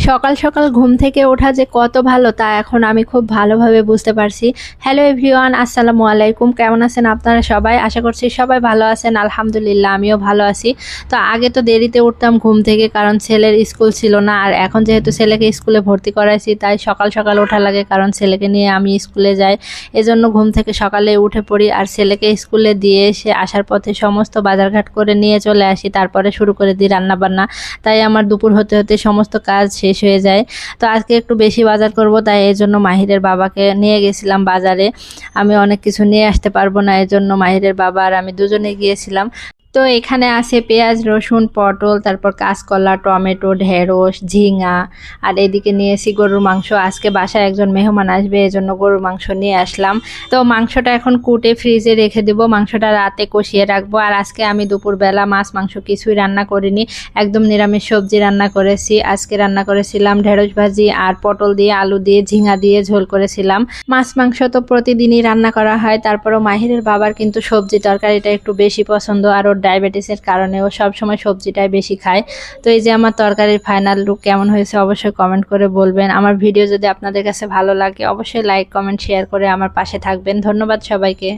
সকাল সকাল ঘুম থেকে ওঠা যে কত ভালো তা এখন আমি খুব ভালোভাবে বুঝতে পারছি। হ্যালো এভরিওয়ান, আসসালামু আলাইকুম। কেমন আছেন আপনারা সবাই? আশা করছি সবাই ভালো আছেন। আলহামদুলিল্লাহ আমিও ভালো আছি। তো আগে তো দেরিতে উঠতাম ঘুম থেকে, কারণ ছেলের স্কুল ছিল না। আর এখন যেহেতু ছেলেকে স্কুলে ভর্তি করাইছি তাই সকাল সকাল ওঠা লাগে, কারণ ছেলেকে নিয়ে আমি স্কুলে যাই। এজন্য ঘুম থেকে সকালে উঠে পড়ি আর ছেলেকে স্কুলে দিয়ে এসে আসার পথে সমস্ত বাজারঘাট করে নিয়ে চলে আসি, তারপরে শুরু করে দিই রান্নাবান্না। তাই আমার দুপুর হতে হতে সমস্ত কাজ শেষ হয়ে যায়। তো আজকে একটু বেশি বাজার করব, তাই এই জন্য মাহিরের বাবাকে নিয়ে গেছিলাম বাজারে। আমি অনেক কিছু নিয়ে আসতে পারবো না, এজন্য মাহিরের বাবা আর আমি দুজনে গিয়েছিলাম। তো এখানে আছে পেঁয়াজ, রসুন, পটল, তারপর কাঁচকলা, টমেটো, ঢেঁড়স, ঝিঙা। আর এদিকে নিয়েছি গরুর মাংস। আজকে বাসায় একজন মেহমান আসবে, এজন্য গরুর মাংস নিয়ে আসলাম। তো মাংসটা এখন কুটে ফ্রিজে রেখে দেব, মাংসটা রাতে কষিয়ে রাখবো। আর আজকে আমি দুপুরবেলা মাছ মাংস কিছুই রান্না করিনি, একদম নিরামিষ সবজি রান্না করেছি। আজকে রান্না করেছিলাম ঢেঁড়স ভাজি আর পটল দিয়ে, আলু দিয়ে, ঝিঙা দিয়ে ঝোল করেছিলাম। মাছ মাংস তো প্রতিদিনই রান্না করা হয়, তারপরও মাহিরের বাবার কিন্তু সবজি তরকারিটা একটু বেশি পছন্দ, আর ওর ডায়াবেটিসের কারণে ও সবসময় সবজিটাই বেশি খায়। তো এই যে আমার তরকারির ফাইনাল লুক কেমন হয়েছে অবশ্যই কমেন্ট করে বলবেন। আমার ভিডিও যদি আপনাদের কাছে ভালো লাগে অবশ্যই লাইক, কমেন্ট, শেয়ার করে আমার পাশে থাকবেন। ধন্যবাদ সবাইকে।